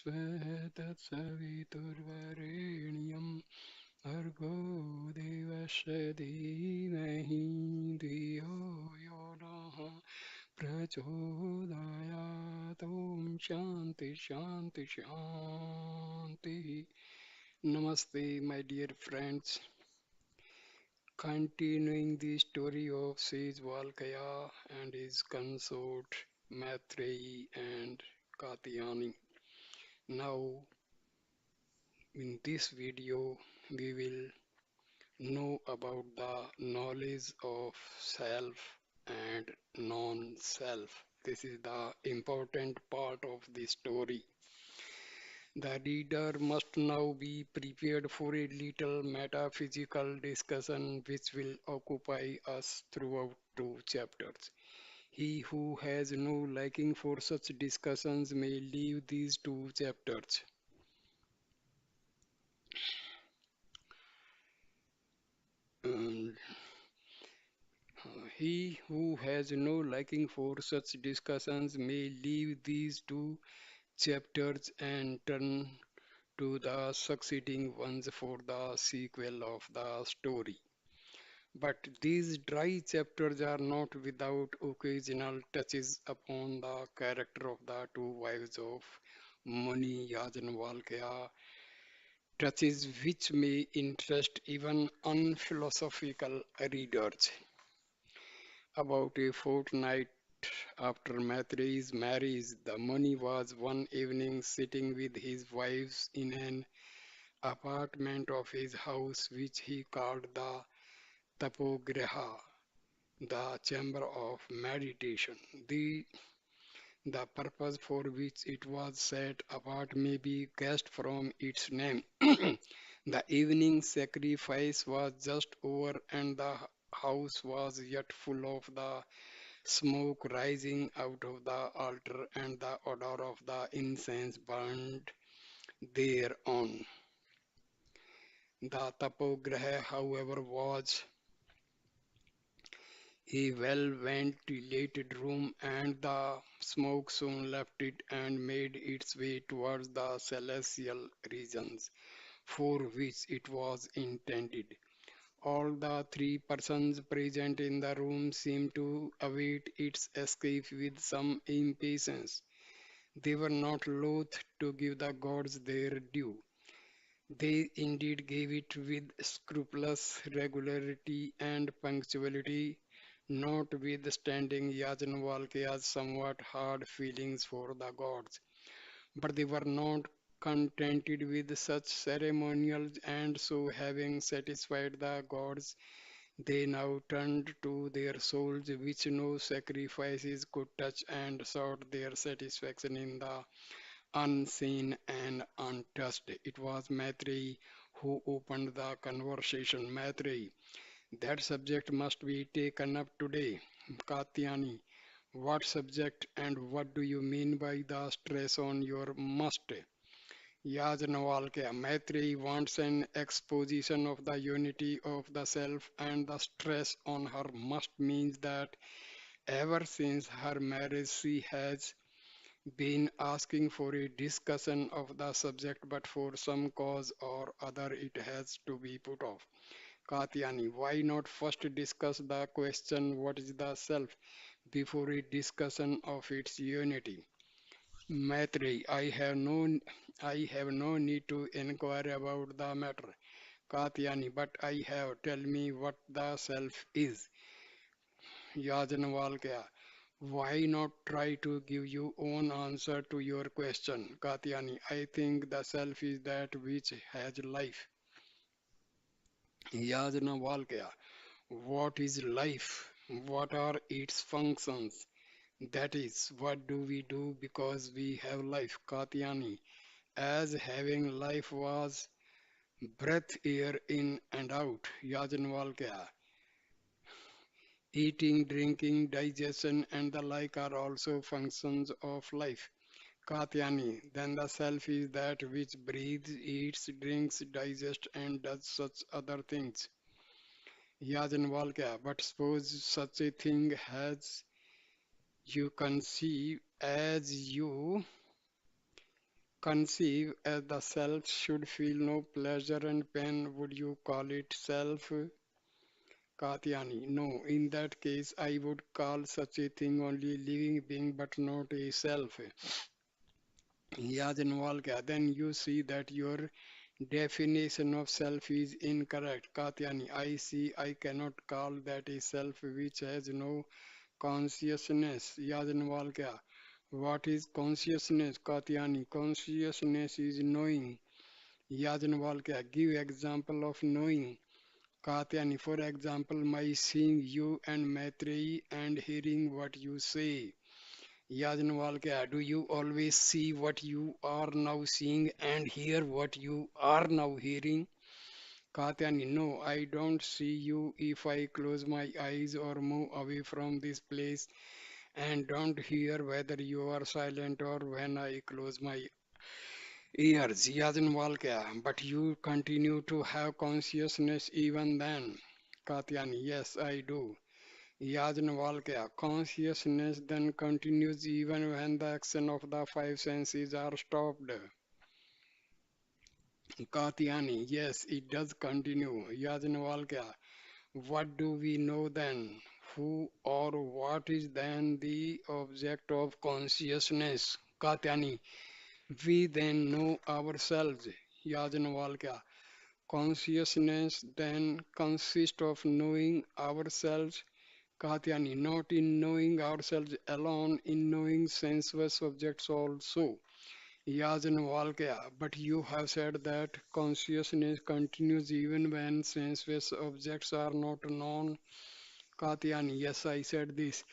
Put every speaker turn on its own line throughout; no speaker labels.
तत्सवितुर्वरेण्यं भर्गो देवस्य धीमहि धियो यो नः प्रचोदयात् ॐ शान्ति शान्ति शान्तिः. Namaste, my dear friends. Continuing the story of Sage Yajnavalkya and his consort Maitreyi and Katyayani. Now, in this video, we will know about the knowledge of self and non-self. This is the important part of the story. The reader must now be prepared for a little metaphysical discussion which will occupy us throughout two chapters. He who has no liking for such discussions may leave these two chapters. Um, he who has no liking for such discussions may leave these two chapters and turn to the succeeding ones for the sequel of the story. But these dry chapters are not without occasional touches upon the character of the two wives of Muni Yajnavalkya, touches which may interest even unphilosophical readers. About a fortnight after Maitreyi's marriage, the Muni was one evening sitting with his wives in an apartment of his house which he called the Tapogriha, the chamber of meditation. The purpose for which it was set apart may be guessed from its name. The evening sacrifice was just over, and the house was yet full of the smoke rising out of the altar and the odor of the incense burned thereon. The Tapograha, however, was a well-ventilated room, and the smoke soon left it and made its way towards the celestial regions for which it was intended. All the three persons present in the room seemed to await its escape with some impatience. They were not loath to give the gods their due. They indeed gave it with scrupulous regularity and punctuality, notwithstanding Yajnavalkya's somewhat hard feelings for the gods. But they were not contented with such ceremonials, and so having satisfied the gods, they now turned to their souls, which no sacrifices could touch, and sought their satisfaction in the unseen and untouched. It was Maitreyi who opened the conversation. Maitreyi, that subject must be taken up today. Katyayani, what subject and what do you mean by the stress on your must? Yajnavalkya, Maitreyi wants an exposition of the unity of the self, and the stress on her must means that ever since her marriage she has been asking for a discussion of the subject, but for some cause or other it has to be put off. Katyani, why not first discuss the question what is the self before a discussion of its unity? Maitreyi, I have no need to inquire about the matter. Katyani, but I have. Tell me what the self is. Yajnavalkya, why not try to give your own answer to your question? Katyani, I think the self is that which has life. Yajnavalkya, what is life? What are its functions? That is, what do we do because we have life? Katyani, as having life was breath, air in and out. Yajnavalkya, eating, drinking, digestion, and the like are also functions of life. Katyani, then the self is that which breathes, eats, drinks, digests, and does such other things. Yajnavalkya, but suppose such a thing as you conceive, as you conceive as the self should feel no pleasure and pain, would you call it self? Katyani? No, in that case, I would call such a thing only living being but not a self. Yajnavalkya, then you see that your definition of self is incorrect. Katyani, I see I cannot call that a self which has no consciousness. Yajnavalkya, what is consciousness? Katyani, consciousness is knowing. Yajnavalkya, give example of knowing. Katyani, for example, my seeing you and Maitreyi and hearing what you say. Yajnavalkya, do you always see what you are now seeing and hear what you are now hearing? Katyani, no, I don't see you if I close my eyes or move away from this place and don't hear whether you are silent or when I close my ears. Yajnavalkya, but you continue to have consciousness even then. Katyani, yes, I do. Yajnavalkya, consciousness then continues even when the action of the five senses are stopped. Katyani, yes, it does continue. Yajnavalkya, what do we know then? Who or what is then the object of consciousness? Katyani, we then know ourselves. Yajnavalkya, consciousness then consists of knowing ourselves. Katyani, not in knowing ourselves alone, in knowing sensuous objects also. Yajnavalkya, but you have said that consciousness continues even when sensuous objects are not known. Katyani, yes, I said this.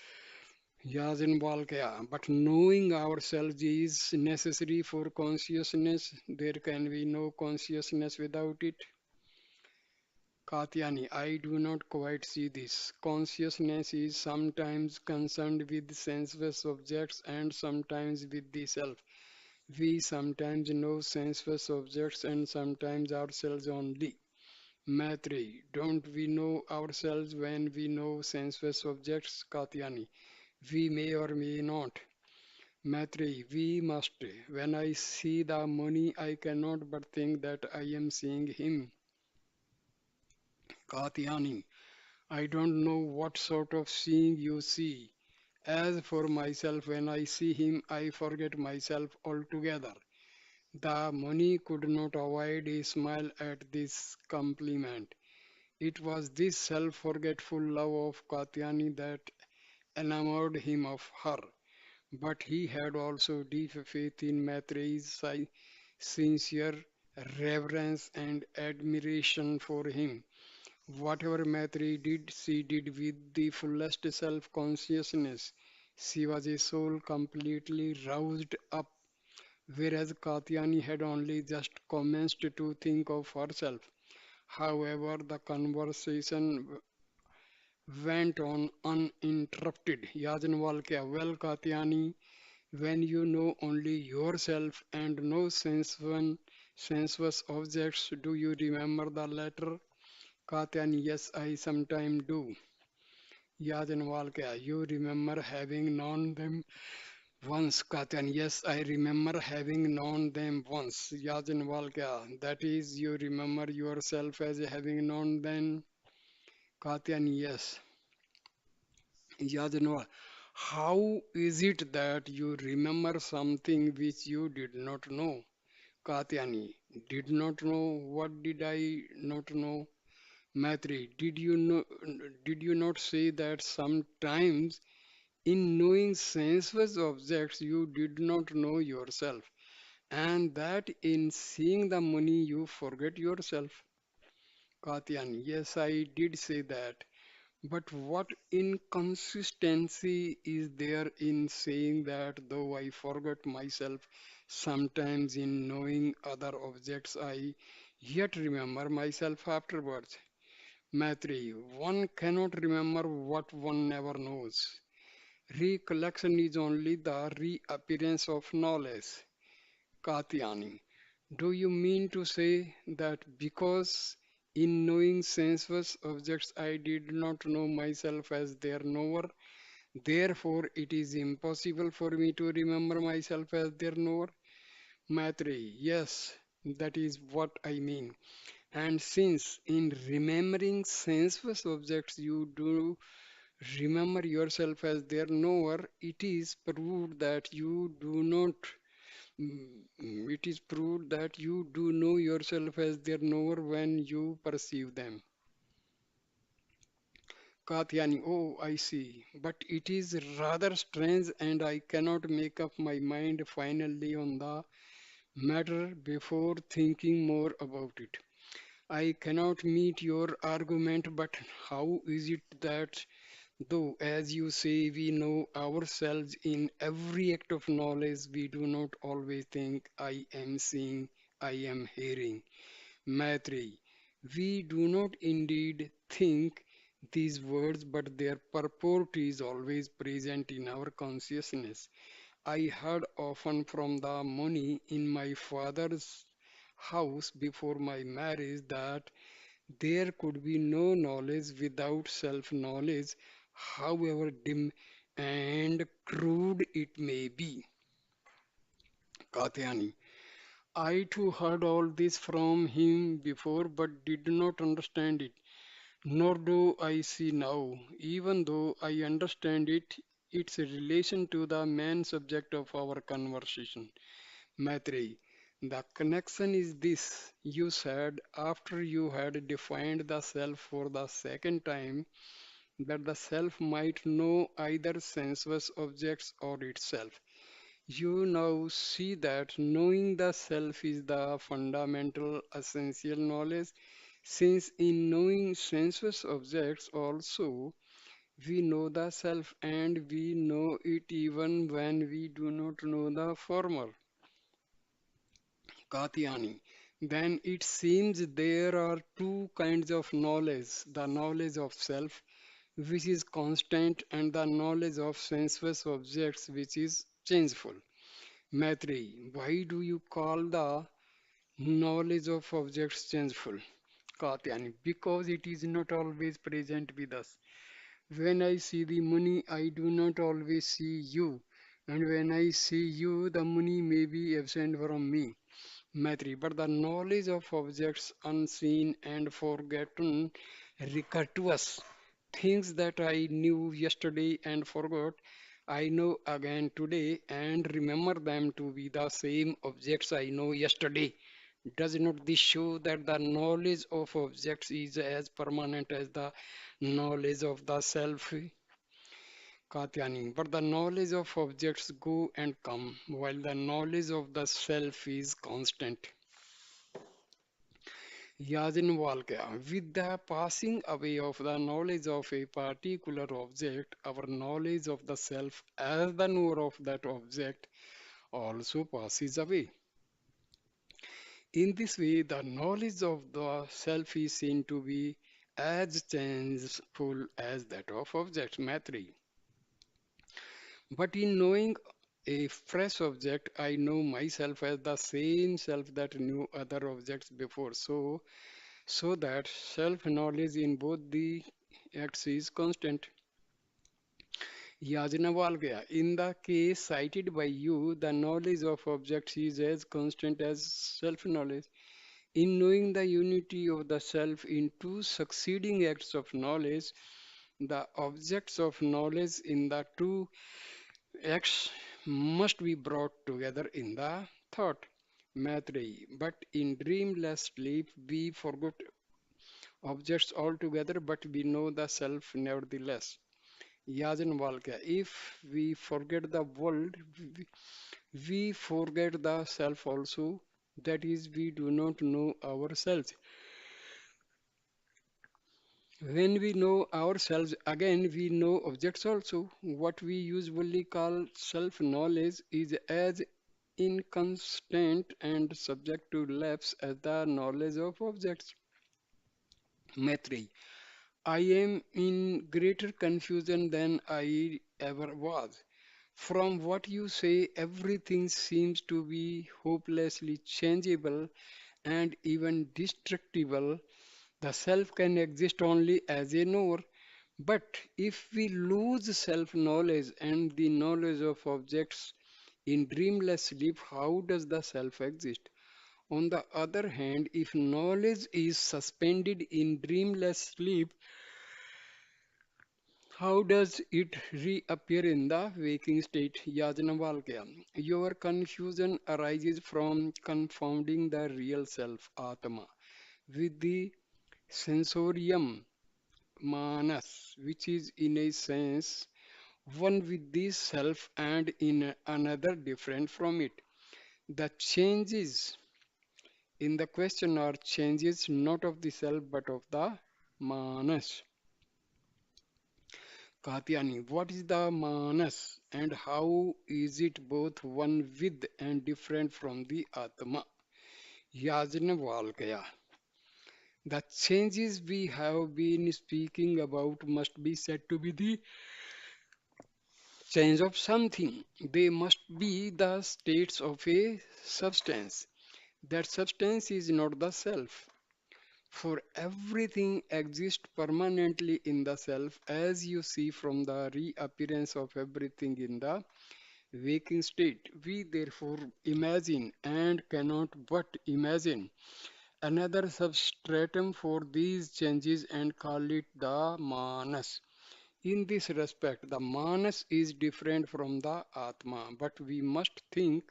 Yajnavalkya, but knowing ourselves is necessary for consciousness. There can be no consciousness without it. Katyani, I do not quite see this. Consciousness is sometimes concerned with sensuous objects and sometimes with the self. We sometimes know sensuous objects and sometimes ourselves only. Maitreyi, don't we know ourselves when we know sensuous objects? Katyani, we may or may not. Maitreyi, we must. When I see the money, I cannot but think that I am seeing him. Katyani, I don't know what sort of seeing you see. As for myself, when I see him, I forget myself altogether. The money could not avoid a smile at this compliment. It was this self forgetful love of Katyani that enamored him of her. But he had also deep faith in Maitreyi's sincere reverence and admiration for him. Whatever Maitreyi did, she did with the fullest self consciousness. She was a soul completely roused up, whereas Katyani had only just commenced to think of herself. However, the conversation went on uninterrupted. Yajnavalkya, well, Katyani, when you know only yourself and no sensuous objects, do you remember the latter? Katyani, yes, I sometimes do. Yajnavalkya, you remember having known them once. Katyani, yes, I remember having known them once. Yajnavalkya, that is, you remember yourself as having known them. Katyani, yes. Yajnavalkya, how is it that you remember something which you did not know? Katyani, did not know. What did I not know? Maitri, did you not say that sometimes in knowing sensuous objects you did not know yourself, and that in seeing the money you forget yourself? Katyani, yes, I did say that. But what inconsistency is there in saying that though I forgot myself sometimes in knowing other objects, I yet remember myself afterwards? Maitri, one cannot remember what one never knows. Recollection is only the reappearance of knowledge. Katyani, do you mean to say that because in knowing sensuous objects I did not know myself as their knower, therefore it is impossible for me to remember myself as their knower? Maitreyi, yes, that is what I mean. And since in remembering sensuous objects you do remember yourself as their knower, it is proved that you do know yourself as their knower when you perceive them. Katyani, oh, I see. But it is rather strange, and I cannot make up my mind finally on the matter before thinking more about it. I cannot meet your argument, but how is it that, though, as you say, we know ourselves in every act of knowledge, we do not always think, I am seeing, I am hearing? Maitreyi, we do not indeed think these words, but their purport is always present in our consciousness. I heard often from the Muni in my father's house before my marriage that there could be no knowledge without self knowledge, however dim and crude it may be. Katyani, I too heard all this from him before but did not understand it, nor do I see now, even though I understand it, its relation to the main subject of our conversation. Maitreyi, the connection is this. You said after you had defined the self for the second time that the self might know either sensuous objects or itself. You now see that knowing the self is the fundamental essential knowledge, since in knowing sensuous objects also we know the self and we know it even when we do not know the former. Katyani. Then it seems there are two kinds of knowledge, the knowledge of self, which is constant, and the knowledge of sensuous objects, which is changeful. Maitreyi, why do you call the knowledge of objects changeful? Katyani, because it is not always present with us. When I see the Muni, I do not always see you, and when I see you, the Muni may be absent from me. Maitri, but the knowledge of objects unseen and forgotten recur to us. Things that I knew yesterday and forgot, I know again today and remember them to be the same objects I know yesterday. Does not this show that the knowledge of objects is as permanent as the knowledge of the self, Katyani? But the knowledge of objects go and come, while the knowledge of the self is constant. Yajnavalkya, with the passing away of the knowledge of a particular object, our knowledge of the self as the knower of that object also passes away. In this way, the knowledge of the self is seen to be as changeful as that of objects, Maitri. But in knowing a fresh object, I know myself as the same self that knew other objects before. So that self-knowledge in both the acts is constant. Yajnavalkya, in the case cited by you, the knowledge of objects is as constant as self-knowledge. In knowing the unity of the self in two succeeding acts of knowledge, the objects of knowledge in the two acts must be brought together in the thought. Maitreyi, but in dreamless sleep we forgot objects altogether, but we know the self nevertheless. Yajnavalkya, if we forget the world, we forget the self also. That is, we do not know ourselves. When we know ourselves again, we know objects also. What we usually call self knowledge is as inconstant and subject to lapse as the knowledge of objects. Maitreyi, I am in greater confusion than I ever was. From what you say, everything seems to be hopelessly changeable and even destructible. The self can exist only as a knower. But if we lose self knowledge and the knowledge of objects, In dreamless sleep, how does the self exist? On the other hand, if knowledge is suspended in dreamless sleep, how does it reappear in the waking state? Yajnavalkya. Your confusion arises from confounding the real self, Atma, with the sensorium, Manas, which is in a sense one with the self and in another different from it. The changes in the question are changes not of the self but of the Manas. Katyani, what is the Manas and how is it both one with and different from the Atma? Yajnavalkya. The changes we have been speaking about must be said to be the change of something. They must be the states of a substance. That substance is not the self. For everything exists permanently in the self, as you see from the reappearance of everything in the waking state. We therefore imagine and cannot but imagine another substratum for these changes and call it the manas. In this respect, the manas is different from the atma, but we must think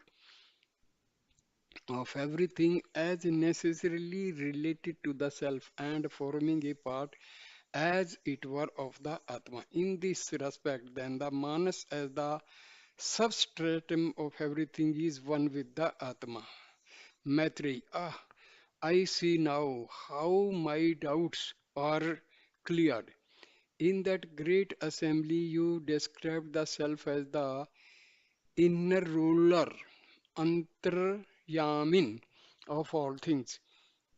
of everything as necessarily related to the self and forming a part as it were of the atma. In this respect, then the manas as the substratum of everything is one with the atma. Maitreyi, I see now how my doubts are cleared. In that great assembly, you described the self as the inner ruler, antaryamin of all things.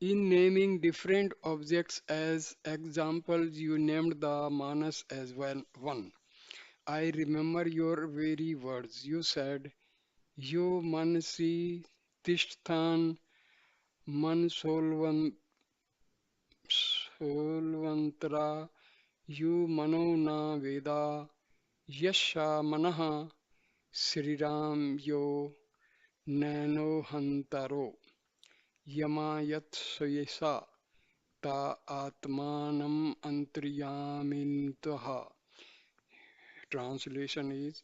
In naming different objects as examples, you named the manas as one. I remember your very words. You said, Yo manasi tishthan man solvantra yu mano na veda yasha manaha sriram yo nano hantaro yamayat soyesa ta atmanam antriyamintaha. Translation is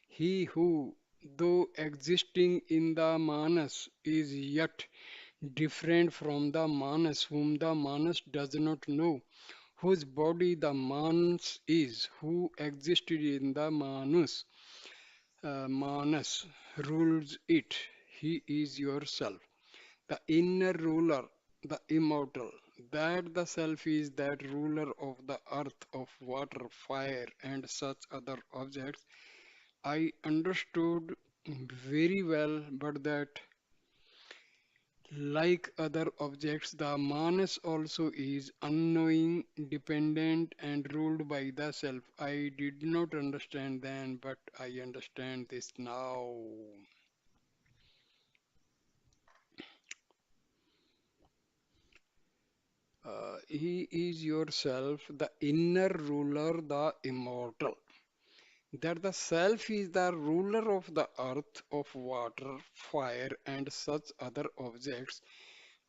he who, though existing in the manas, is yet different from the manas, whom the manas does not know, whose body the manas is, who existed in the manas rules it. He is yourself, the inner ruler, the immortal. That the self is that ruler of the earth, of water, fire, and such other objects. I understood very well, but that like other objects, the manas also is unknowing, dependent, and ruled by the self. I did not understand then, but I understand this now. He is yourself, the inner ruler, the immortal. That the self is the ruler of the earth, of water, fire, and such other objects.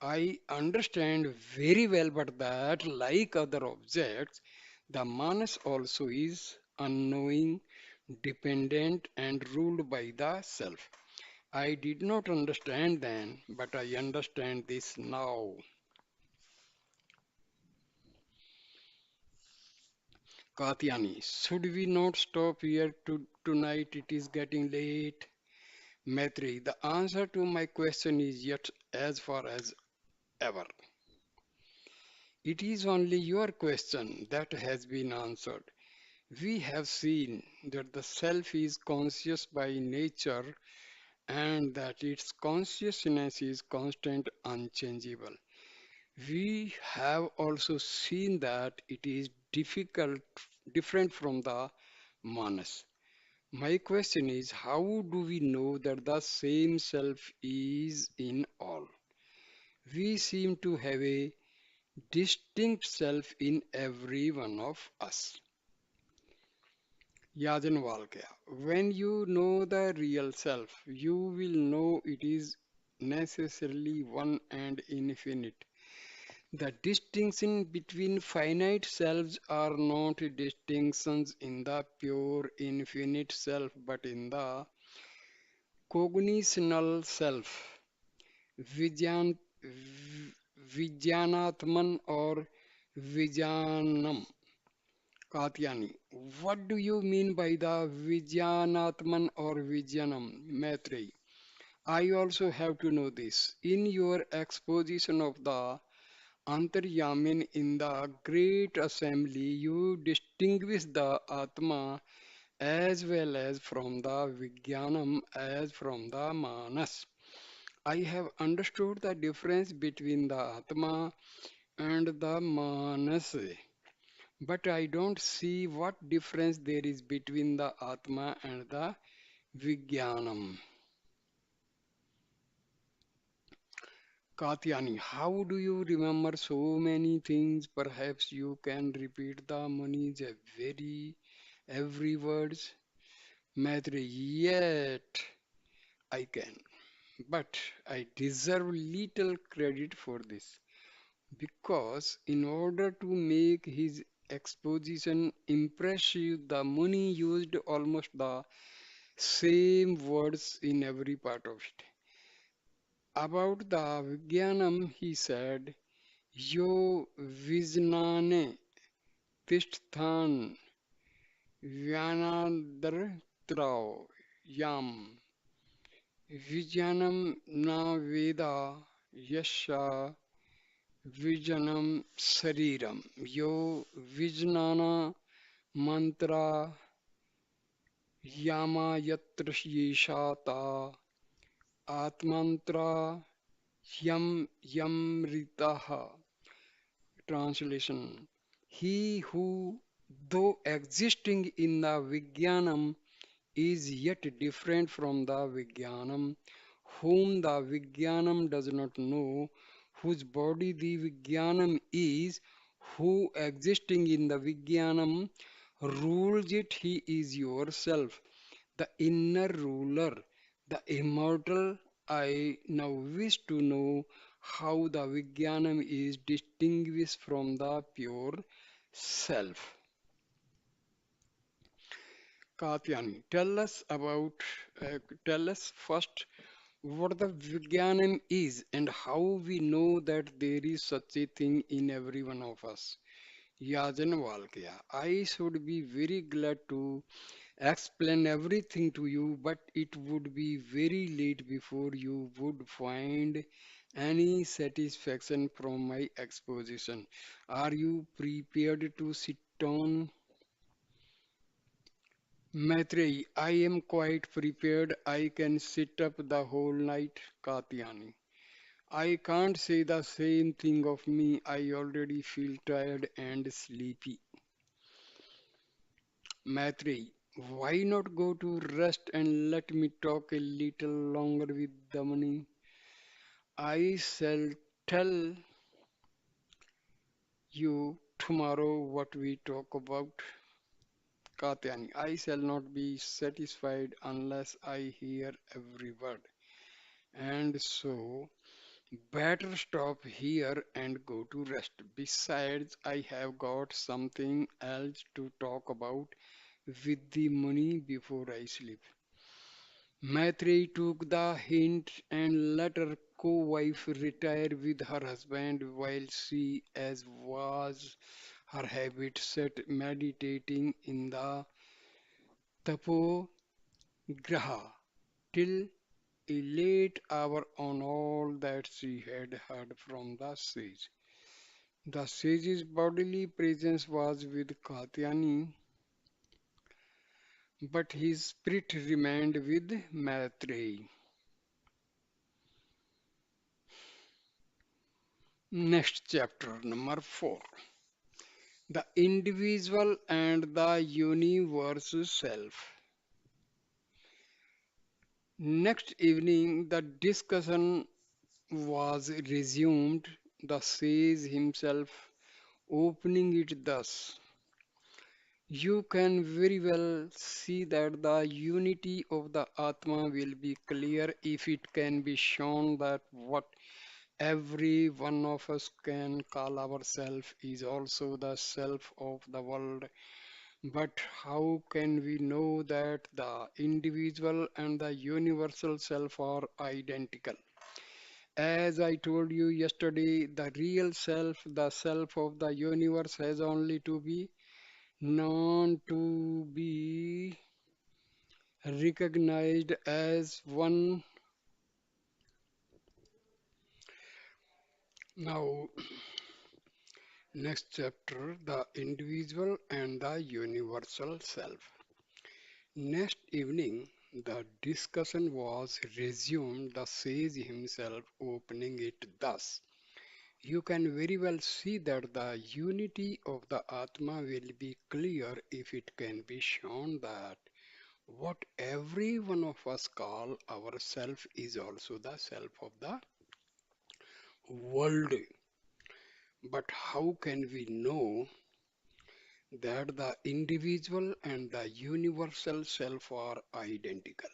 I understand very well, but that, like other objects, the manas also is unknowing, dependent, and ruled by the self. I did not understand then, but I understand this now. Katyani, should we not stop here tonight? It is getting late. Maitri, the answer to my question is yet as far as ever. It is only your question that has been answered. We have seen that the self is conscious by nature and that its consciousness is constant, unchangeable. We have also seen that it is different from the manas. My question is, how do we know that the same self is in all? We seem to have a distinct self in every one of us. Yajnavalkya. When you know the real self, you will know it is necessarily one and infinite. The distinction between finite selves are not distinctions in the pure infinite self, but in the cognitional self, Vijyan, Vijyanatman or Vijyanam. Katyani. What do you mean by the Vijyanatman or Vijyanam, Maitreyi? I also have to know this. In your exposition of the Antaryamin in the Great Assembly, you distinguish the Atma as well as from the Vijnanam as from the Manas. I have understood the difference between the Atma and the Manas, but I don't see what difference there is between the Atma and the Vijnanam. Katyani, how do you remember so many things? Perhaps you can repeat the Muni's every words. Maitri, yet I can, but I deserve little credit for this because in order to make his exposition impressive, the Muni used almost the same words in every part of it. About the Vijnanam, he said, Yo Vijnane Tishthan Vyanadar Yam Vijnanam Na Veda Yasha Vijnanam Sariram Yo Vijnana Mantra Yama Yatra Yeshata Atmantra Yam Yamritaha. Translation. He who, though existing in the Vijnanam, is yet different from the Vijnanam, whom the Vijnanam does not know, whose body the Vijnanam is, who existing in the Vijnanam rules it, he is yourself, the inner ruler, the immortal. I now wish to know how the Vijnanam is distinguished from the pure self. Katyani, tell us first what the Vijnanam is and how we know that there is such a thing in every one of us. Yajnavalkya, I should be very glad to explain everything to you, but it would be very late before you would find any satisfaction from my exposition. Are you prepared to sit down? Maitreyi, I am quite prepared. I can sit up the whole night, Katyani. I can't say the same thing of me. I already feel tired and sleepy. Maitreyi, why not go to rest and let me talk a little longer with Damani? I shall tell you tomorrow what we talk about. Katyani, I shall not be satisfied unless I hear every word. And so, better stop here and go to rest. Besides, I have got something else to talk about with the money before I sleep. Maitreyi took the hint and let her co-wife retire with her husband while she, as was her habit, sat meditating in the tapo graha till a late hour on all that she had heard from the sage. The sage's bodily presence was with Katyani, but his spirit remained with Maitreyi. Next chapter, number 4. The individual and the universe self. Next evening, the discussion was resumed, the sage himself opening it thus. You can very well see that the unity of the Atma will be clear if it can be shown that what every one of us can call ourselves is also the self of the world. But how can we know that the individual and the universal self are identical? As I told you yesterday, the real self, the self of the universe, has only to be known to be recognized as one. Now, next chapter, the individual and the universal self. Next evening, the discussion was resumed, the sage himself opening it thus. You can very well see that the unity of the Atma will be clear if it can be shown that what every one of us call ourself is also the self of the world. But how can we know that the individual and the universal self are identical?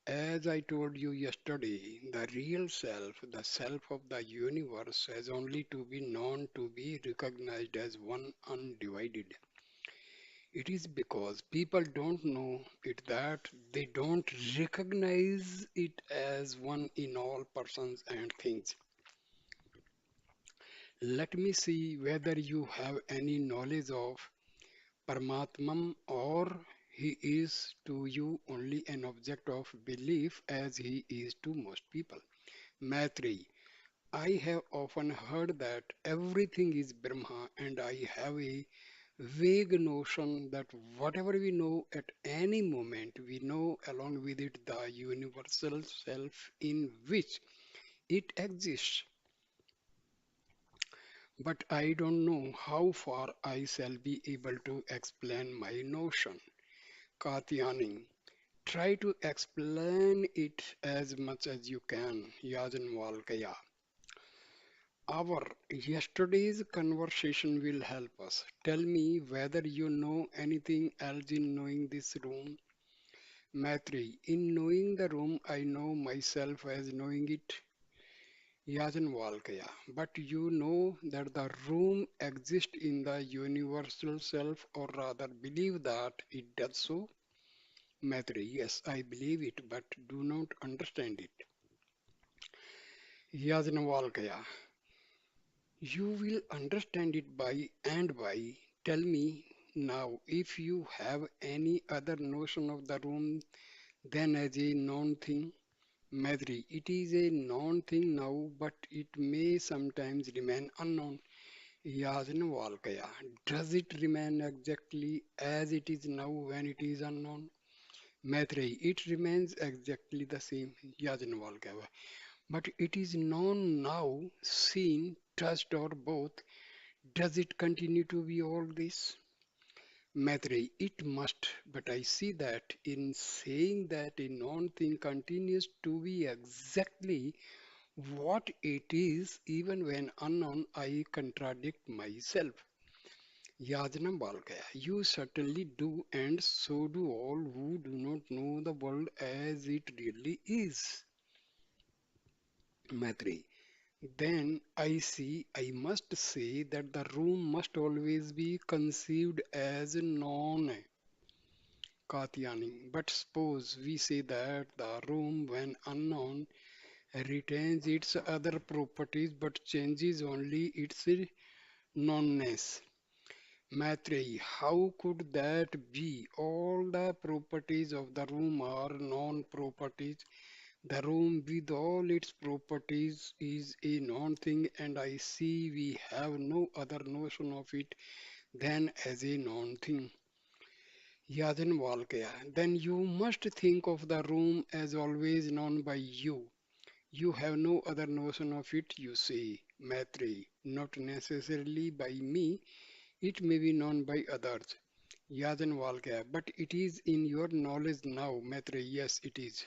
As I told you yesterday, the real self, the self of the universe, has only to be known to be recognized as one undivided. It is because people don't know it that they don't recognize it as one in all persons and things. Let me see whether you have any knowledge of Paramatmam or he is to you only an object of belief as he is to most people. Maitreyi, I have often heard that everything is Brahma, and I have a vague notion that whatever we know at any moment, we know along with it the universal self in which it exists. But I don't know how far I shall be able to explain my notion. Katyayani, try to explain it as much as you can. Yajnavalkya. Our yesterday's conversation will help us. Tell me whether you know anything else in knowing this room. Maitri, in knowing the room, I know myself as knowing it. Yajnavalkya, but you know that the room exists in the universal self, or rather believe that it does so. Maitri, yes, I believe it, but do not understand it. Yajnavalkya, you will understand it by and by. Tell me now if you have any other notion of the room than as a known thing. Madri, it is a known thing now, but it may sometimes remain unknown. Yajnavalkya, does it remain exactly as it is now when it is unknown? Maitreyi, it remains exactly the same. Yajnavalkya, but it is known now, seen, touched, or both. Does it continue to be all this? Maitreyi, it must, but I see that in saying that a known thing continues to be exactly what it is, even when unknown, I contradict myself. Yajnavalkya, you certainly do, and so do all who do not know the world as it really is. Maitreyi, then I must say that the room must always be conceived as known. Katyani. But suppose we say that the room, when unknown, retains its other properties but changes only its knownness. Maitreyi, how could that be? All the properties of the room are known properties. The room with all its properties is a known thing, and I see we have no other notion of it than as a known thing. Yajnavalkya, then you must think of the room as always known by you. You have no other notion of it, you say. Maitreyi, not necessarily by me, it may be known by others. Yajnavalkya, but it is in your knowledge now. Maitreyi, yes, it is.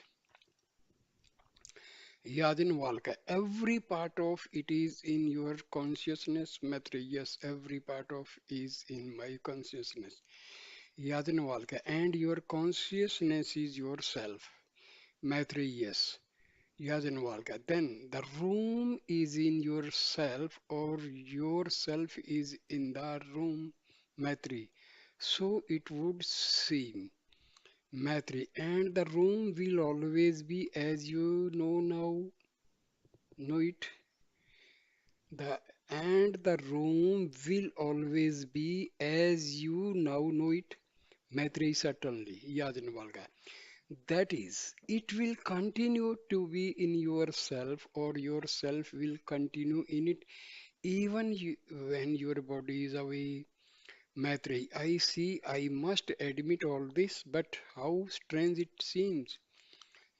Yajnavalkya, every part of it is in your consciousness. Maitreyi, yes, every part of is in my consciousness. Yajnavalkya, and your consciousness is yourself. Maitreyi, yes. Yajnavalkya, then the room is in yourself or yourself is in the room. Maitreyi, so it would seem. Maitreyi, and the room will always be as you know now, know it. The and the room will always be as you now know it. Maitreyi, certainly. Yajnavalkya. That is, it will continue to be in yourself, or yourself will continue in it, even when your body is away. Maitreyi, I see, I must admit all this, but how strange it seems.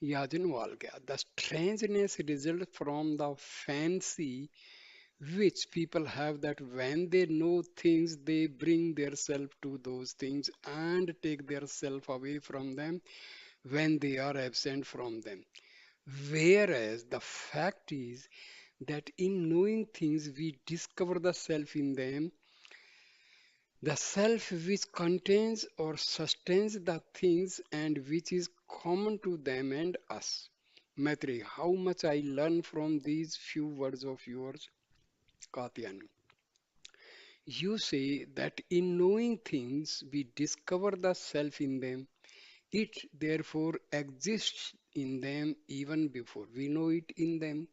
Yajnavalkya, the strangeness results from the fancy which people have that when they know things, they bring their self to those things and take their self away from them when they are absent from them. Whereas the fact is that in knowing things, we discover the self in them, the self which contains or sustains the things and which is common to them and us. Maitreyi, how much I learn from these few words of yours, Katyayani. You say that in knowing things, we discover the self in them. It therefore exists in them even before we know it in them.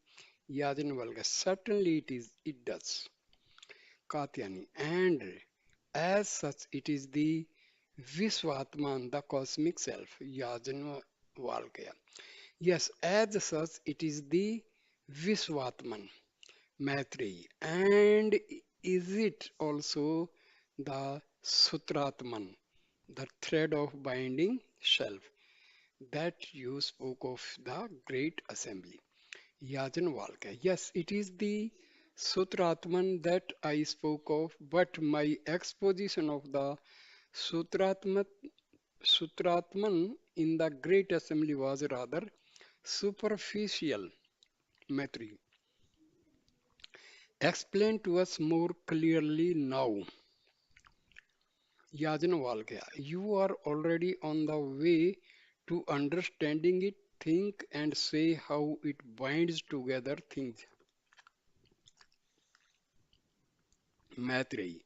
Yajnavalkya, certainly it does. Katyani, and as such it is the Visvatman, the cosmic self. Yajnavalkya. Yes, as such it is the Visvatman, Maitreyi. And is it also the Sutratman, the thread of binding self that you spoke of the great assembly? Yajnavalkya. Yes, it is the Sutratman that I spoke of, but my exposition of the Sutratman, Sutratman in the great assembly was rather superficial. Maitreyi, explain to us more clearly now. Yajnavalkya, you are already on the way to understanding it. Think and say how it binds together things. Maitreyi,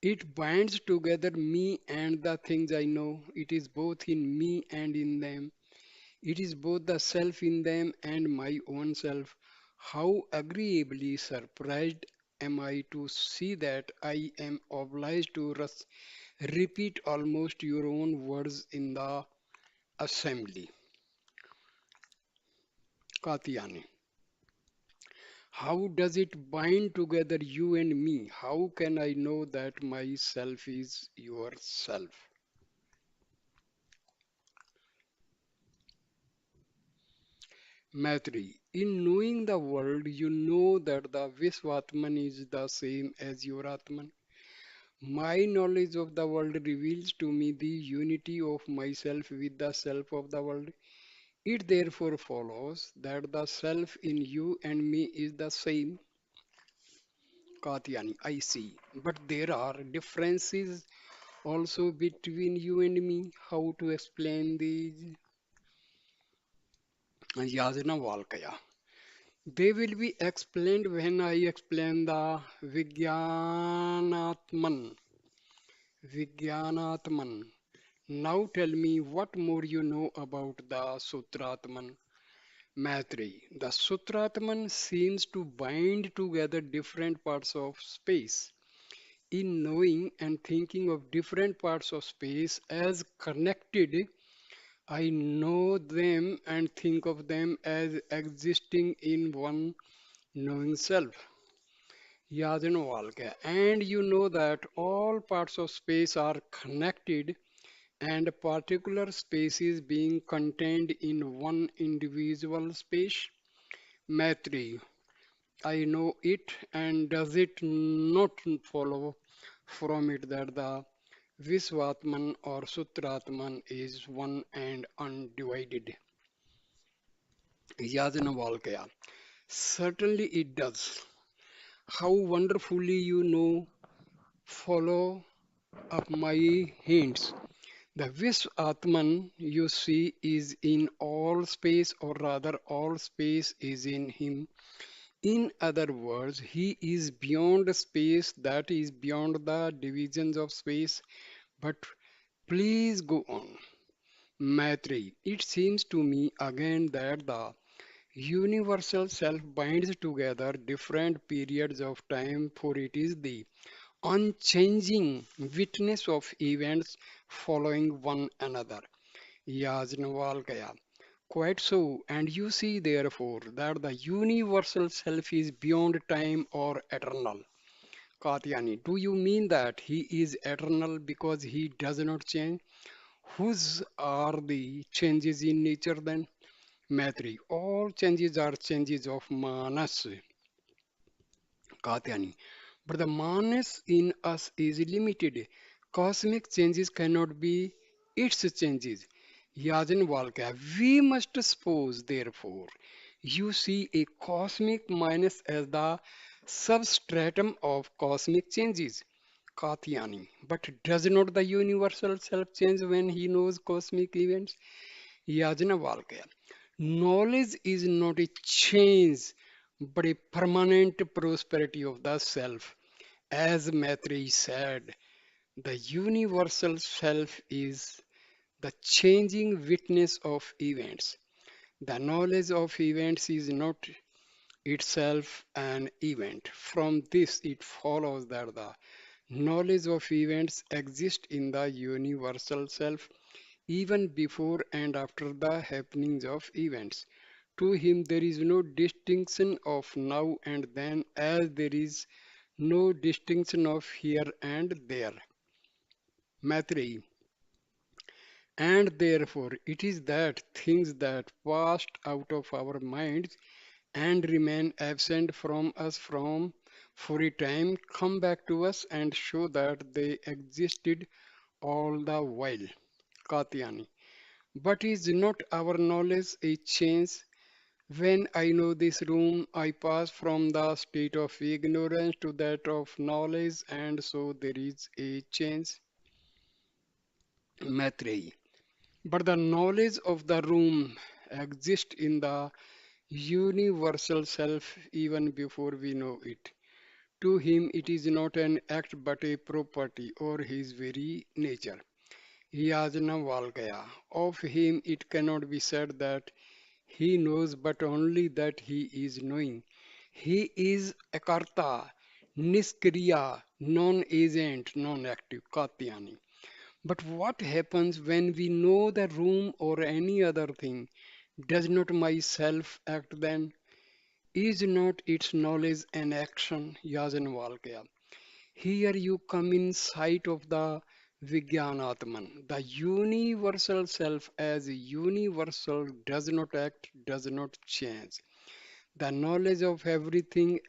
it binds together me and the things I know. It is both in me and in them. It is both the self in them and my own self. How agreeably surprised am I to see that I am obliged to repeat almost your own words in the assembly. Katyayani. How does it bind together you and me? How can I know that myself is yourself? Maitri, in knowing the world, you know that the Visvatman is the same as your Atman. My knowledge of the world reveals to me the unity of myself with the self of the world. It therefore follows that the self in you and me is the same. Katyani, I see. But there are differences also between you and me. How to explain these? Yajnavalkya. They will be explained when I explain the Vijnanatman. Vijnanatman. Now tell me what more you know about the Sutratman. Maitreyi. The Sutratman seems to bind together different parts of space. In knowing and thinking of different parts of space as connected, I know them and think of them as existing in one knowing self. Yajnavalkya. And you know that all parts of space are connected and particular spaces being contained in one individual space. Maitreyi. I know it, and does it not follow from it that the Visvatman or Sutratman is one and undivided? Yajnavalkya. Certainly it does. How wonderfully you know, follow up my hints. The Vish Atman you see is in all space, or rather, all space is in him. In other words, he is beyond space, that is, beyond the divisions of space. But please go on. Maitreyi, it seems to me again that the universal self binds together different periods of time, for it is the unchanging witness of events following one another. Yajnavalkya. Quite so, and you see therefore that the universal self is beyond time or eternal. Katyani, do you mean that he is eternal because he does not change? Whose are the changes in nature then? Maitri, all changes are changes of manas. Katyani, but the manas in us is limited. Cosmic changes cannot be its changes. Yajnavalkya, we must suppose, therefore, you see a cosmic minus as the substratum of cosmic changes. Katyani, but does not the universal self change when he knows cosmic events? Yajnavalkya, knowledge is not a change but a permanent prosperity of the self. As Maitreyi said, the universal self is the changing witness of events. The knowledge of events is not itself an event. From this, it follows that the knowledge of events exists in the universal self even before and after the happenings of events. To him, there is no distinction of now and then, as there is no distinction of here and there. Maitreyi. And therefore, it is that things that passed out of our minds and remain absent from us from for a time come back to us and show that they existed all the while. Katyani. But is not our knowledge a change? When I know this room, I pass from the state of ignorance to that of knowledge, and so there is a change. Maitreyi. But the knowledge of the room exists in the universal self even before we know it. To him, it is not an act but a property or his very nature. Yajnavalkya. Of him, it cannot be said that he knows, but only that he is knowing. He is akarta, niskriya, non-agent, non-active, Katyani. But what happens when we know the room or any other thing? Does not myself act then? Is not its knowledge an action? Yajnavalkya. Here you come in sight of the Vijnanatman. The universal self as universal does not act, does not change. The knowledge of everything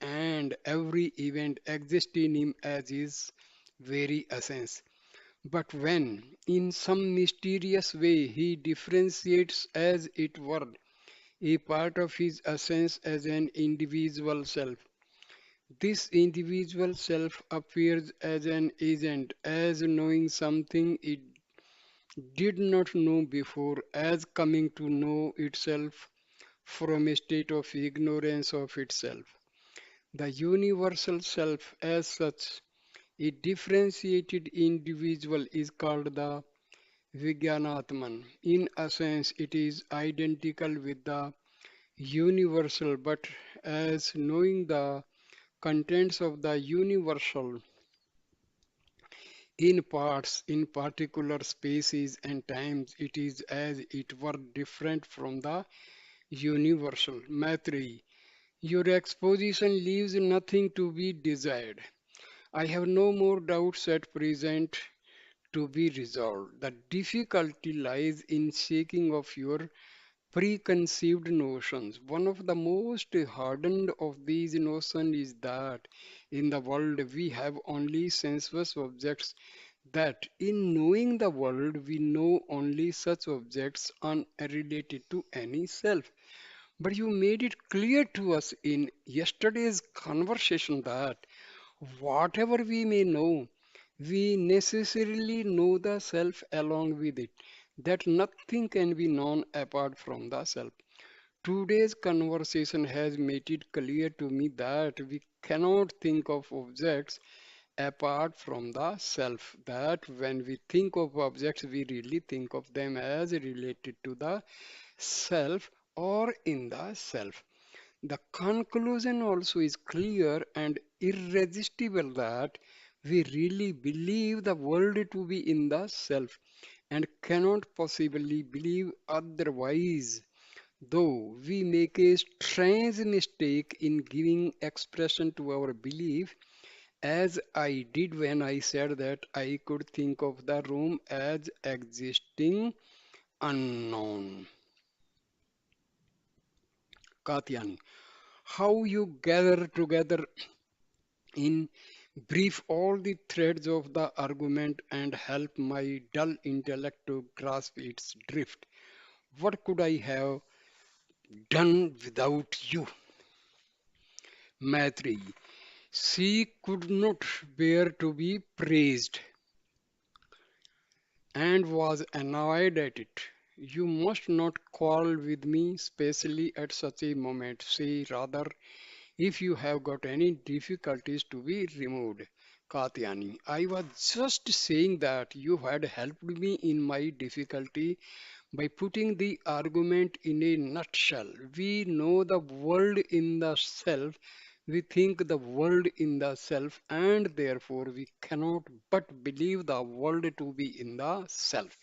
and every event exists in him as his very essence. But when, in some mysterious way, he differentiates, as it were, a part of his essence as an individual self, this individual self appears as an agent, as knowing something it did not know before, as coming to know itself from a state of ignorance of itself. The universal self, as such, a differentiated individual, is called the Vijnanatman. In essence, it is identical with the universal, but as knowing the contents of the universal in parts, in particular spaces and times, it is as it were different from the universal. Maitreyi, your exposition leaves nothing to be desired. I have no more doubts at present to be resolved. The difficulty lies in shaking off your preconceived notions. One of the most hardened of these notions is that in the world we have only sensuous objects. that in knowing the world we know only such objects unrelated to any self. But you made it clear to us in yesterday's conversation that whatever we may know, we necessarily know the self along with it, that nothing can be known apart from the self. Today's conversation has made it clear to me that we cannot think of objects apart from the self. That when we think of objects, we really think of them as related to the self or in the self. The conclusion also is clear and irresistible that we really believe the world to be in the self and cannot possibly believe otherwise. Though we make a strange mistake in giving expression to our belief, as I did when I said that I could think of the room as existing unknown. Katyani, how you gather together in brief all the threads of the argument and help my dull intellect to grasp its drift. What could I have done without you, Maitreyi? She could not bear to be praised and was annoyed at it. You must not quarrel with me, especially at such a moment. Say rather, if you have got any difficulties to be removed. Katyani, I was just saying that you had helped me in my difficulty by putting the argument in a nutshell. We know the world in the self, we think the world in the self, and therefore we cannot but believe the world to be in the self.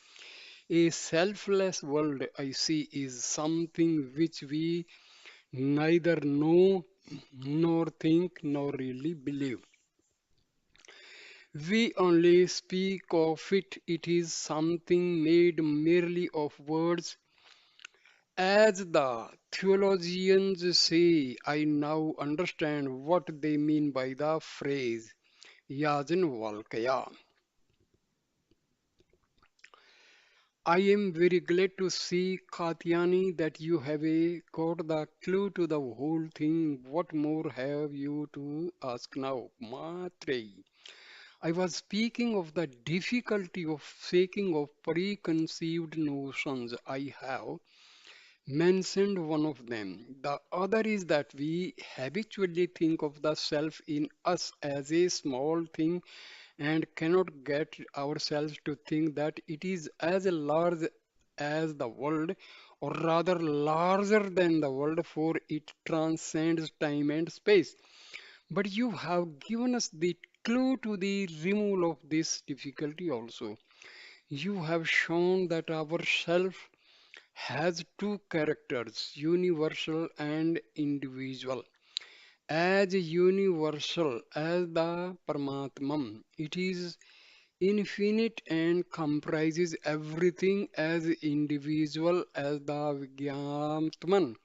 A selfless world, I see, is something which we neither know nor think nor really believe. We only speak of it, it is something made merely of words. As the theologians say, I now understand what they mean by the phrase Yajnavalkya. I am very glad to see, Katyani, that you have got the clue to the whole thing. What more have you to ask now, Maitreyi? I was speaking of the difficulty of shaking of preconceived notions. I have mentioned one of them. The other is that we habitually think of the self in us as a small thing and cannot get ourselves to think that it is as large as the world, or rather larger than the world, for it transcends time and space. But you have given us the clue to the removal of this difficulty also. You have shown that our self has two characters, universal and individual. As universal as the Paramatman, it is infinite and comprises everything. As individual as the Vigyatman,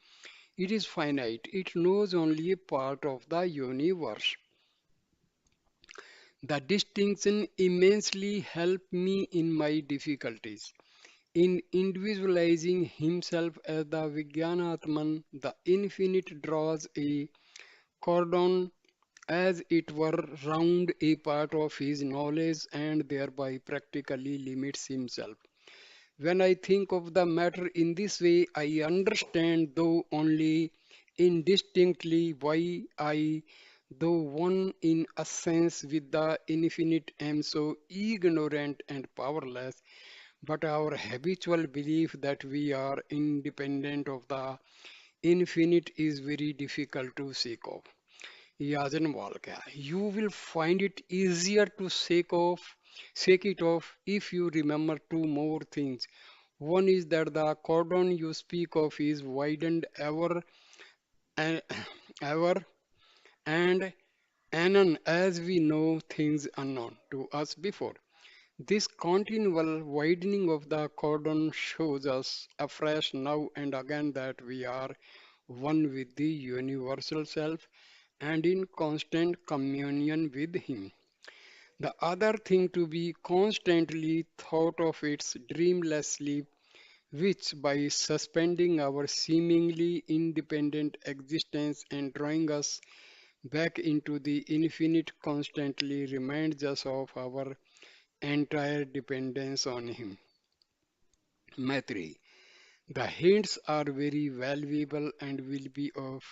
it is finite, it knows only a part of the universe. The distinction immensely helped me in my difficulties. In individualizing himself as the Vijnanatman, the infinite draws a cordon as it were round a part of his knowledge and thereby practically limits himself. When I think of the matter in this way, I understand, though only indistinctly, why I, though one in a sense with the infinite, am so ignorant and powerless. But our habitual belief that we are independent of the infinite is very difficult to shake off. Yajnavalkya, you will find it easier to shake it off if you remember two more things. One is that the cordon you speak of is widened and ever and anon as we know things unknown to us before. This continual widening of the cordon shows us afresh now and again that we are one with the universal self and in constant communion with Him. The other thing to be constantly thought of its dreamless sleep, which by suspending our seemingly independent existence and drawing us back into the infinite constantly reminds us of our entire dependence on him. Maitreyi, the hints are very valuable and will be of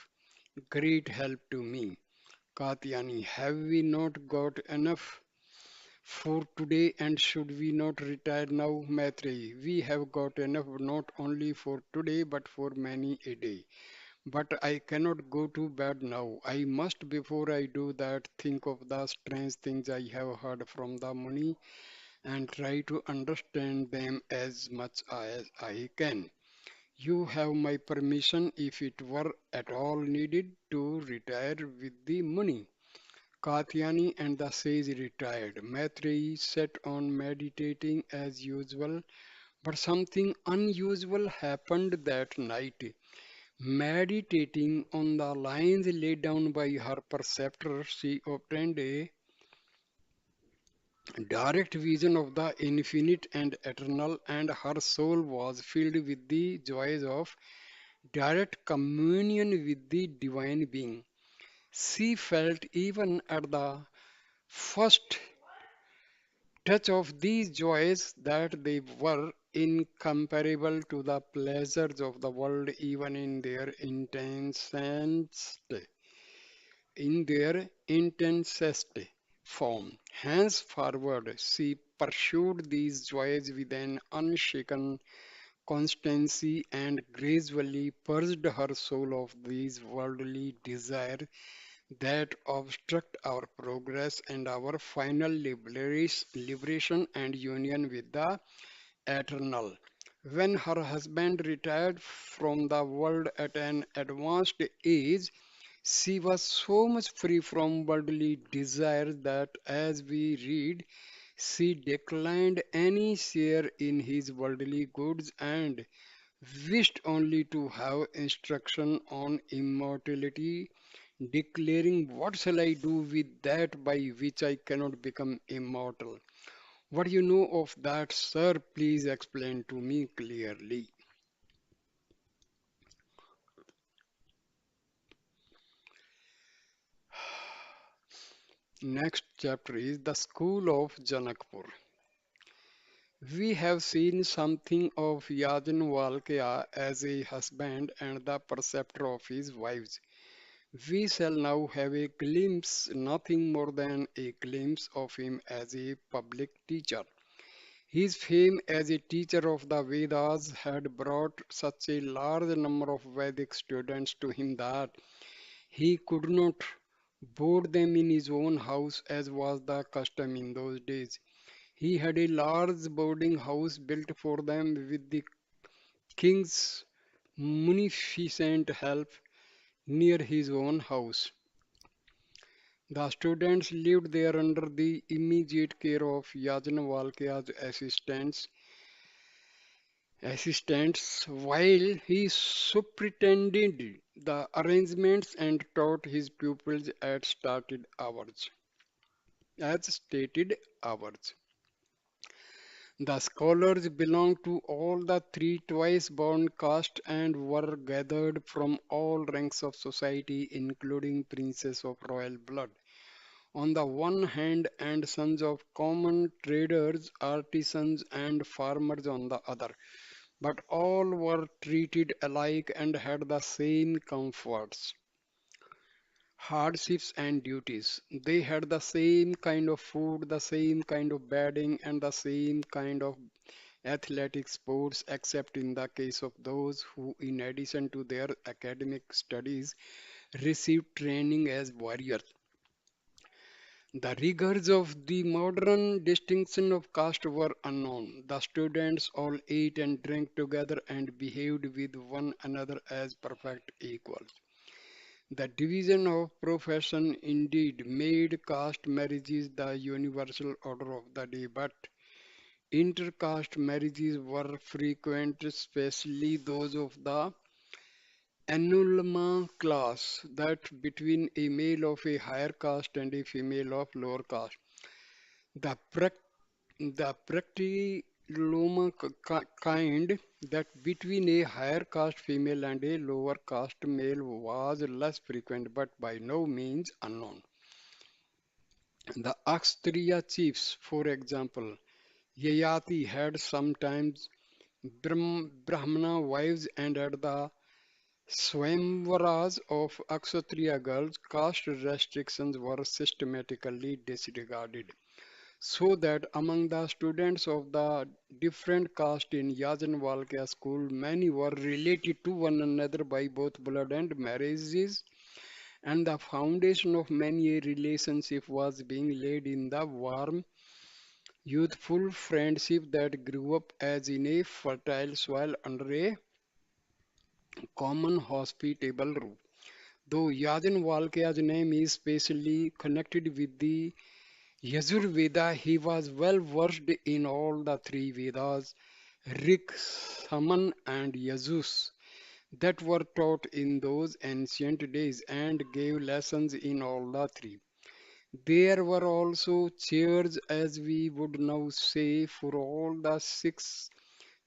great help to me. Katyayani, have we not got enough for today and should we not retire now? Maitreyi, we have got enough not only for today but for many a day. But I cannot go to bed now. I must, before I do that, think of the strange things I have heard from the Muni and try to understand them as much as I can. You have my permission if it were at all needed to retire with the Muni. Katyayani and the sage retired. Maitreyi sat on meditating as usual, but something unusual happened that night. Meditating on the lines laid down by her preceptor, she obtained a direct vision of the infinite and eternal, and her soul was filled with the joys of direct communion with the divine being. She felt even at the first touch of these joys that they were incomparable to the pleasures of the world, even in their intensest form. Henceforward, she pursued these joys with an unshaken constancy and gradually purged her soul of these worldly desires that obstruct our progress and our final liberation and union with the eternal. When her husband retired from the world at an advanced age, she was so much free from worldly desires that, as we read, she declined any share in his worldly goods and wished only to have instruction on immortality, declaring, "What shall I do with that by which I cannot become immortal?" What you know of that, sir? Please explain to me clearly. Next chapter is the school of Janakpur. We have seen something of Yajnavalkya as a husband and the preceptor of his wives. We shall now have a glimpse, nothing more than a glimpse of him as a public teacher. His fame as a teacher of the Vedas had brought such a large number of Vedic students to him that he could not board them in his own house as was the custom in those days. He had a large boarding house built for them with the king's munificent help near his own house. The students lived there under the immediate care of Yajnavalkya's assistants while he superintended the arrangements and taught his pupils at stated hours. The scholars belonged to all the three twice born castes and were gathered from all ranks of society, including princes of royal blood on the one hand and sons of common traders, artisans, and farmers on the other. But all were treated alike and had the same comforts, hardships, and duties. They had the same kind of food, the same kind of bedding, and the same kind of athletic sports, except in the case of those who, in addition to their academic studies, received training as warriors. The rigors of the modern distinction of caste were unknown. The students all ate and drank together and behaved with one another as perfect equals. The division of profession indeed made caste marriages the universal order of the day, but intercaste marriages were frequent, especially those of the annulma class, that between a male of a higher caste and a female of lower caste. The, the practiloma kind that between a higher caste female and a lower caste male was less frequent but by no means unknown. The Akshtriya chiefs, for example, Yayati had sometimes Brahmana wives, and at the Swayamvaras of Aksatriya girls, caste restrictions were systematically disregarded, so that among the students of the different castes in Yajnavalkya school, many were related to one another by both blood and marriages, and the foundation of many a relationship was being laid in the warm, youthful friendship that grew up as in a fertile soil under a common hospitable roof. Though Yajnavalkya's name is specially connected with the Yajurveda, he was well versed in all the three Vedas, Rig, Saman, and Yajus, that were taught in those ancient days and gave lessons in all the three. There were also chairs, as we would now say, for all the six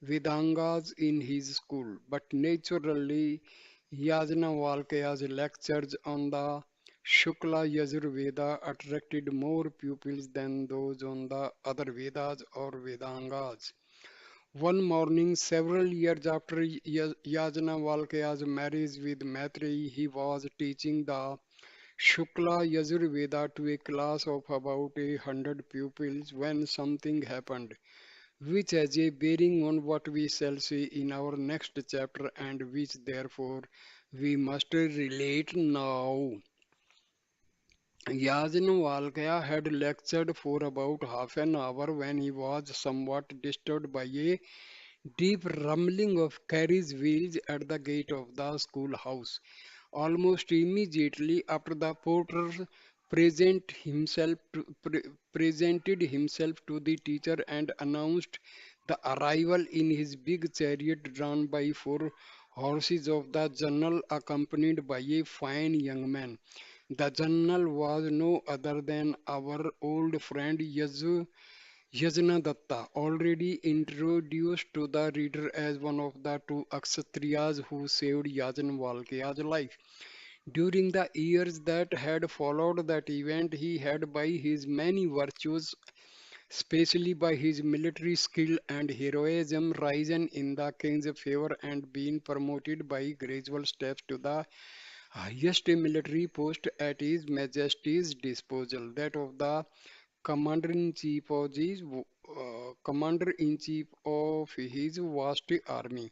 Vedangas in his school, but naturally Yajnavalkya's lectures on the Shukla Yajurveda attracted more pupils than those on the other Vedas or Vedangas. One morning, several years after Yajnavalkya's marriage with Maitreyi, he was teaching the Shukla Yajurveda to a class of about 100 pupils when something happened which has a bearing on what we shall see in our next chapter and which therefore we must relate now. Yajnavalkya had lectured for about half an hour when he was somewhat disturbed by a deep rumbling of carriage wheels at the gate of the schoolhouse. Almost immediately after the porter present himself presented himself to the teacher and announced the arrival in his big chariot drawn by four horses of the general accompanied by a fine young man. The general was no other than our old friend Yajnadatta, already introduced to the reader as one of the two Kshatriyas who saved Yajnavalkya's life. During the years that had followed that event, he had, by his many virtues, especially by his military skill and heroism, risen in the king's favor and been promoted by gradual steps to the highest military post at his majesty's disposal, that of the commander-in-chief of his commander-in-chief of his vast army.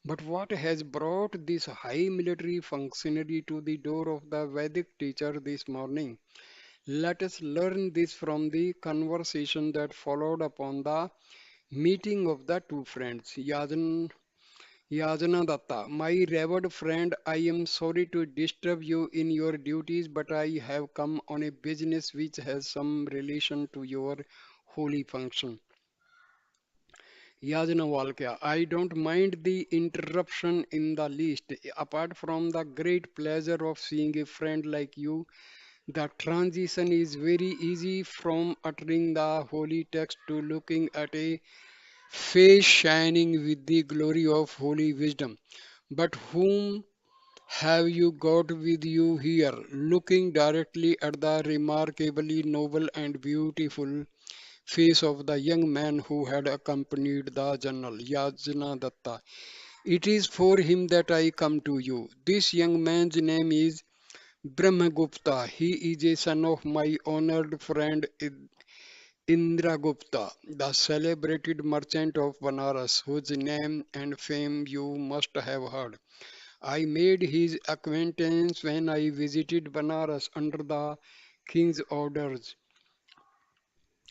But what has brought this high military functionary to the door of the Vedic teacher this morning? Let us learn this from the conversation that followed upon the meeting of the two friends. Yajnadatta, my revered friend, I am sorry to disturb you in your duties, but I have come on a business which has some relation to your holy function. Yajnavalkya, I don't mind the interruption in the least. Apart from the great pleasure of seeing a friend like you, the transition is very easy from uttering the holy text to looking at a face shining with the glory of holy wisdom. But whom have you got with you here? Looking directly at the remarkably noble and beautiful face of the young man who had accompanied the general, Yajnadatta. It is for him that I come to you. This young man's name is Brahmagupta. He is a son of my honored friend Indragupta, the celebrated merchant of Banaras, whose name and fame you must have heard. I made his acquaintance when I visited Banaras under the king's orders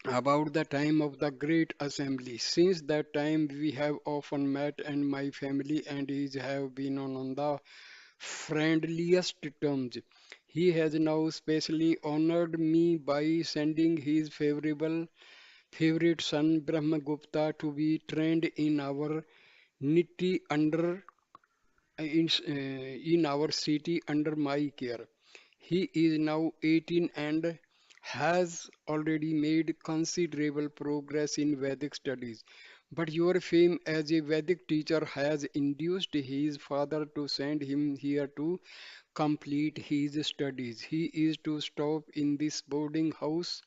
about the time of the great assembly. Since that time, we have often met, and my family and his have been on the friendliest terms. He has now specially honored me by sending his favorite son Brahmagupta to be trained in our nitty under in our city under my care. He is now 18 and has already made considerable progress in Vedic studies. But your fame as a Vedic teacher has induced his father to send him here to complete his studies. He is to stop in this boarding house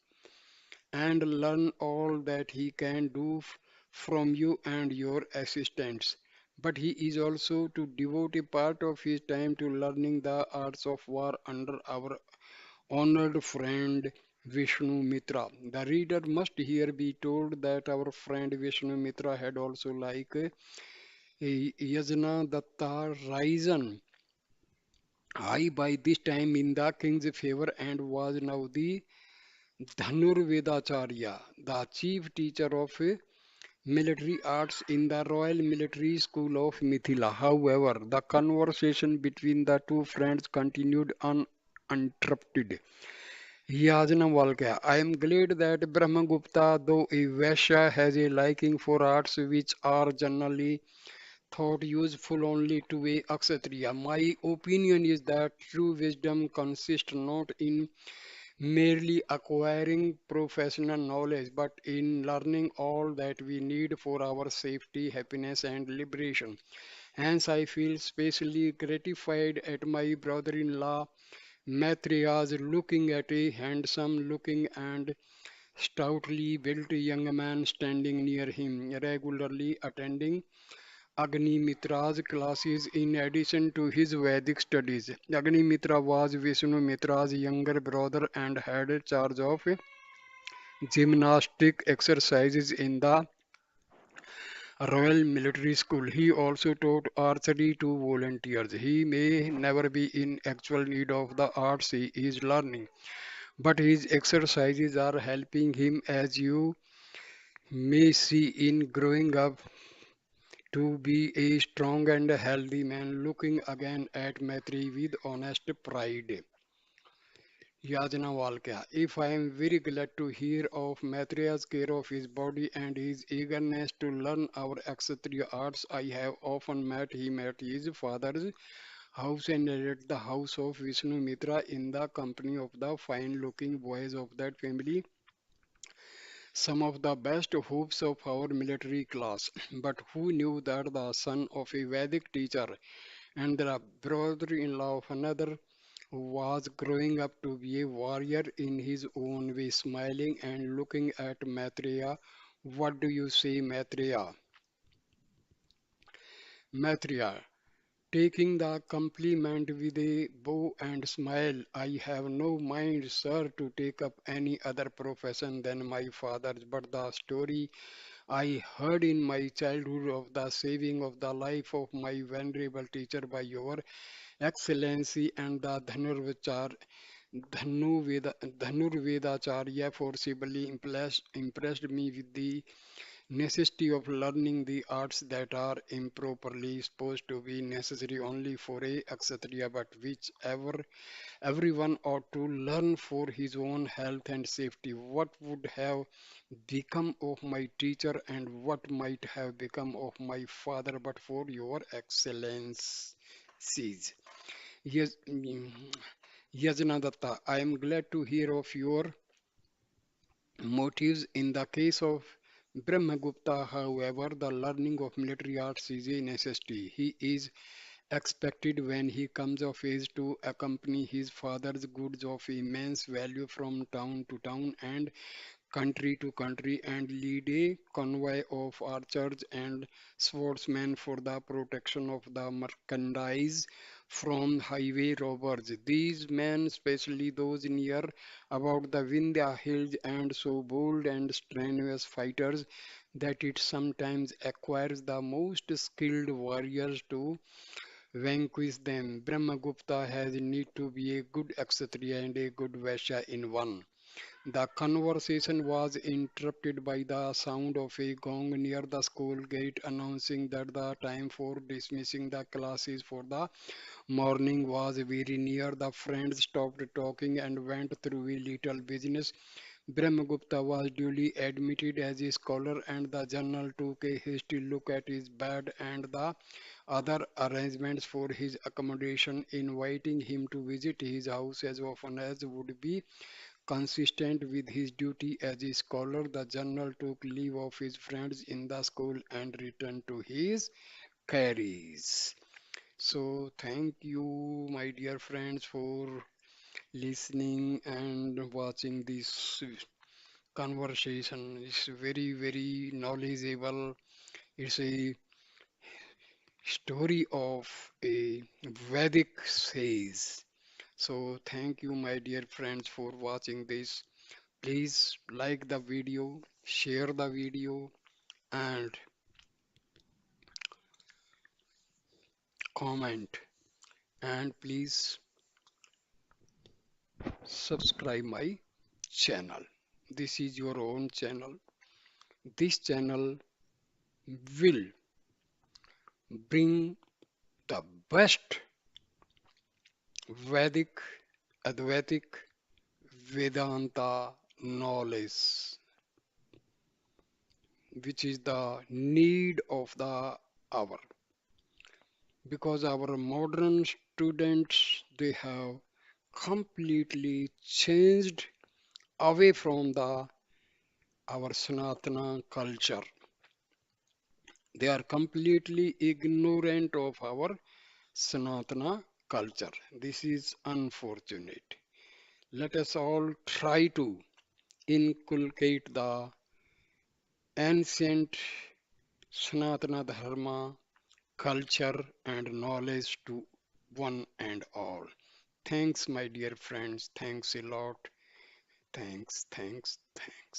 and learn all that he can do from you and your assistants. But he is also to devote a part of his time to learning the arts of war under our honored friend Vishnu Mitra. The reader must here be told that our friend Vishnu Mitra had also, like Yajna Datta, risen high by this time in the king's favor and was now the Dhanurvedacharya, the chief teacher of military arts in the Royal Military School of Mithila. However, the conversation between the two friends continued uninterrupted. Yajnavalkya, I am glad that Brahmagupta, though a Vaishya, has a liking for arts which are generally thought useful only to a Kshatriya. My opinion is that true wisdom consists not in merely acquiring professional knowledge, but in learning all that we need for our safety, happiness, and liberation. Hence, I feel specially gratified at my brother in law Maitreya's looking at a handsome looking and stoutly built young man standing near him, regularly attending Agni Mitra's classes in addition to his Vedic studies. Agni Mitra was Vishnu Mitra's younger brother and had charge of gymnastic exercises in the Royal Military School. He also taught archery to volunteers. He may never be in actual need of the arts he is learning, but his exercises are helping him, as you may see, in growing up to be a strong and healthy man. Looking again at Maitri with honest pride. Yajnavalkya. If I am very glad to hear of Maitreya's care of his body and his eagerness to learn our Kshatriya arts, I have often met him at his father's house and at the house of Vishnu Mitra in the company of the fine looking boys of that family, some of the best hopes of our military class. But who knew that the son of a Vedic teacher and the brother-in-law of another was growing up to be a warrior in his own way, smiling and looking at Maitreya. What do you say, Maitreya? Maitreya, taking the compliment with a bow and smile, I have no mind, sir, to take up any other profession than my father's, but the story I heard in my childhood of the saving of the life of my venerable teacher by your Excellency and the Dhanurvedacharya forcibly impressed me with the necessity of learning the arts that are improperly supposed to be necessary only for a Kshatriya, but which everyone ought to learn for his own health and safety. What would have become of my teacher and what might have become of my father but for your excellencies? Yes, Yajnadatta, I am glad to hear of your motives. In the case of Brahmagupta, however, the learning of military arts is a necessity. He is expected when he comes of age to accompany his father's goods of immense value from town to town and country to country and lead a convoy of archers and swordsmen for the protection of the merchandise from highway robbers. These men, especially those near about the Vindhya hills, and so bold and strenuous fighters that it sometimes acquires the most skilled warriors to vanquish them. Brahmagupta has need to be a good Kshatriya and a good Vaishya in one. The conversation was interrupted by the sound of a gong near the school gate announcing that the time for dismissing the classes for the morning was very near. The friends stopped talking and went through a little business. Brahmagupta was duly admitted as a scholar, and the general took a hasty look at his bed and the other arrangements for his accommodation, inviting him to visit his house as often as would be Consistent with his duty as a scholar, the general took leave of his friends in the school and returned to his carries. So, thank you, my dear friends, for listening and watching this conversation. It's very, very knowledgeable. It's a story of a Vedic sage. So, thank you, my dear friends, for watching this. Please like the video, share the video, and comment. And please subscribe my channel. This is your own channel. This channel will bring the best Vedic, Advaitic, Vedanta knowledge, which is the need of the hour. Because our modern students, they have completely changed away from the our Sanatana culture. They are completely ignorant of our Sanatana culture. This is unfortunate. Let us all try to inculcate the ancient Sanatana Dharma culture and knowledge to one and all. Thanks, my dear friends. Thanks a lot. Thanks, thanks, thanks.